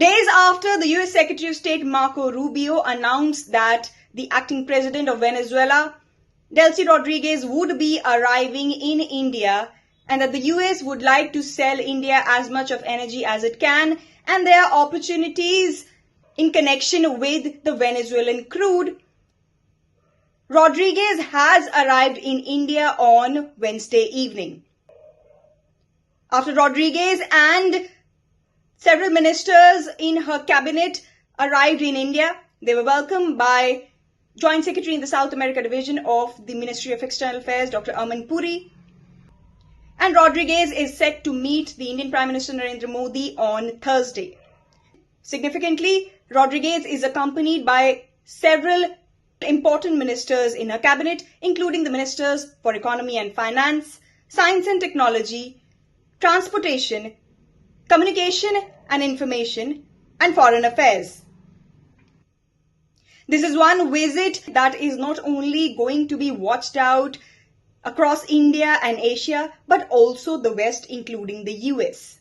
Days after the US Secretary of State Marco Rubio announced that the acting president of Venezuela, Delcy Rodriguez, would be arriving in India and that the US would like to sell India as much of energy as it can, and there are opportunities in connection with the Venezuelan crude, Rodriguez has arrived in India on Wednesday evening. After Rodriguez and several ministers in her cabinet arrived in India, they were welcomed by Joint Secretary in the South America Division of the Ministry of External Affairs, Dr. Aman Puri. And Rodriguez is set to meet the Indian Prime Minister Narendra Modi on Thursday. Significantly, Rodriguez is accompanied by several important ministers in her cabinet, including the Ministers for Economy and Finance, Science and Technology, Transportation, Communication and Information, and Foreign Affairs. This is one visit that is not only going to be watched out across India and Asia, but also the West, including the US.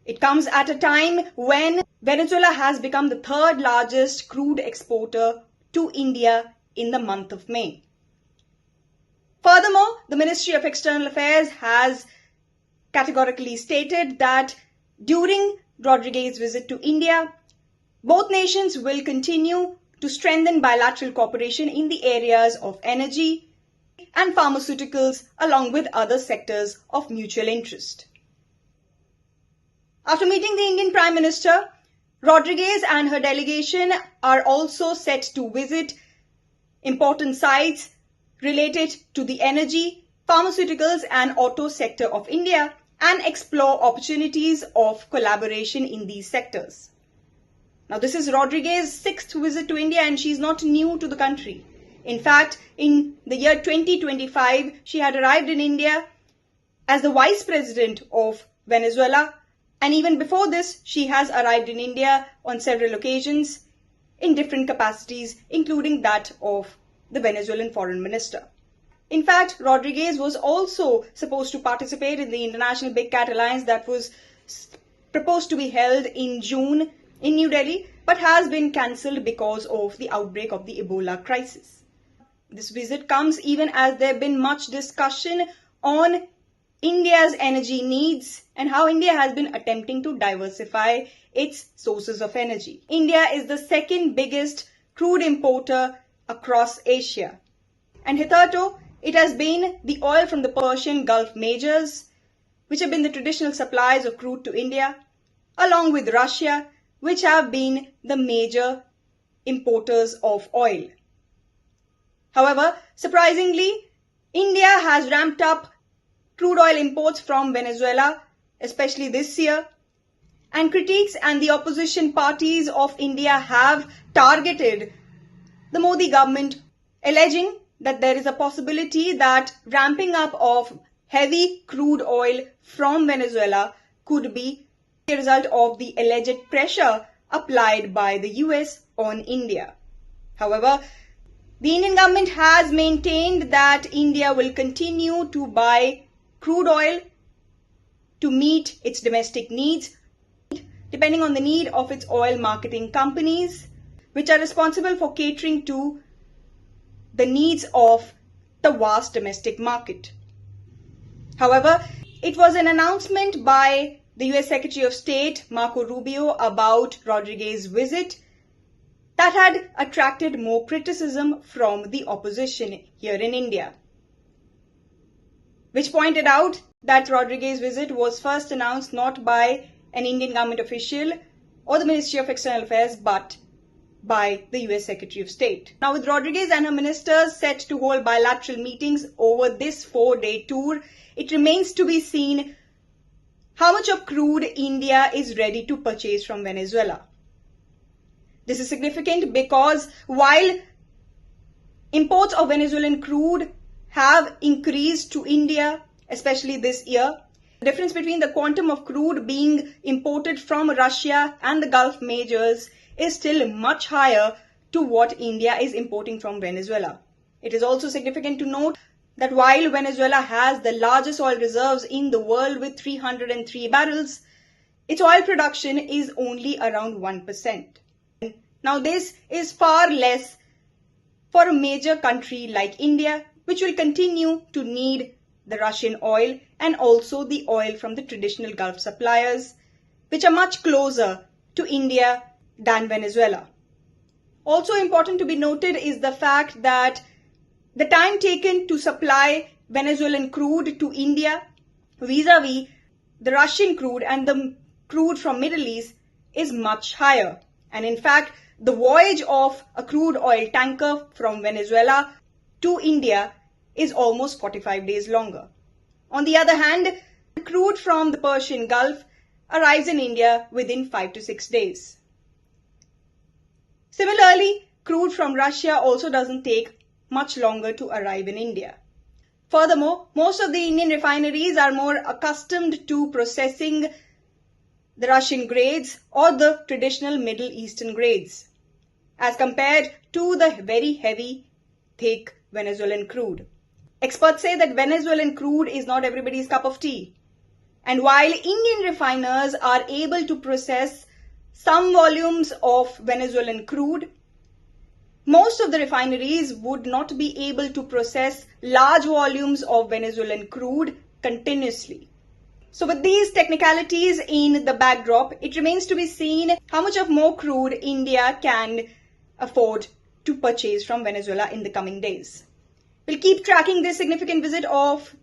It comes at a time when Venezuela has become the third largest crude exporter to India in the month of May. Furthermore, the Ministry of External Affairs has categorically stated that during Rodriguez's visit to India, both nations will continue to strengthen bilateral cooperation in the areas of energy and pharmaceuticals, along with other sectors of mutual interest. After meeting the Indian Prime Minister, Rodriguez and her delegation are also set to visit important sites related to the energy, pharmaceuticals and auto sector of India and explore opportunities of collaboration in these sectors. Now, this is Rodriguez's sixth visit to India and she's not new to the country. In fact, in the year 2025, she had arrived in India as the Vice President of Venezuela. And even before this, she has arrived in India on several occasions in different capacities, including that of the Venezuelan Foreign Minister. In fact, Rodriguez was also supposed to participate in the International Big Cat Alliance that was proposed to be held in June in New Delhi, but has been cancelled because of the outbreak of the Ebola crisis. This visit comes even as there has been much discussion on India's energy needs and how India has been attempting to diversify its sources of energy. India is the second biggest crude importer across Asia. And hitherto, it has been the oil from the Persian Gulf majors, which have been the traditional suppliers of crude to India, along with Russia, which have been the major importers of oil. However, surprisingly, India has ramped up crude oil imports from Venezuela, especially this year, and critics and the opposition parties of India have targeted the Modi government, alleging that there is a possibility that ramping up of heavy crude oil from Venezuela could be a result of the alleged pressure applied by the US on India. However, the Indian government has maintained that India will continue to buy crude oil to meet its domestic needs, depending on the need of its oil marketing companies, which are responsible for catering to the needs of the vast domestic market. However, it was an announcement by the US Secretary of State Marco Rubio about Rodriguez's visit that had attracted more criticism from the opposition here in India, which pointed out that Rodriguez's visit was first announced not by an Indian government official or the Ministry of External Affairs, but by the US Secretary of State. Now, with Rodriguez and her ministers set to hold bilateral meetings over this 4-day tour, it remains to be seen how much of crude India is ready to purchase from Venezuela. This is significant because while imports of Venezuelan crude have increased to India, especially this year, the difference between the quantum of crude being imported from Russia and the Gulf majors is still much higher to what India is importing from Venezuela. It is also significant to note that while Venezuela has the largest oil reserves in the world with 303 barrels, its oil production is only around 1%. Now this is far less for a major country like India, which will continue to need the Russian oil and also the oil from the traditional Gulf suppliers, which are much closer to India than Venezuela. Also important to be noted is the fact that the time taken to supply Venezuelan crude to India vis-a-vis the Russian crude and the crude from Middle East is much higher. And in fact, the voyage of a crude oil tanker from Venezuela to India is almost 45 days longer. On the other hand, the crude from the Persian Gulf arrives in India within 5 to 6 days. Similarly, crude from Russia also doesn't take much longer to arrive in India. Furthermore, most of the Indian refineries are more accustomed to processing the Russian grades or the traditional Middle Eastern grades as compared to the very heavy, thick Venezuelan crude. Experts say that Venezuelan crude is not everybody's cup of tea. And while Indian refiners are able to process some volumes of Venezuelan crude, most of the refineries would not be able to process large volumes of Venezuelan crude continuously. So with these technicalities in the backdrop, it remains to be seen how much of more crude India can afford to purchase from Venezuela in the coming days. We'll keep tracking this significant visit of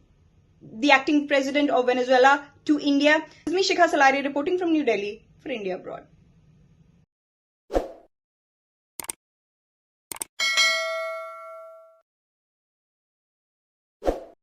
the acting president of Venezuela to India. This is me, Shikha Salari, reporting from New Delhi for India Abroad.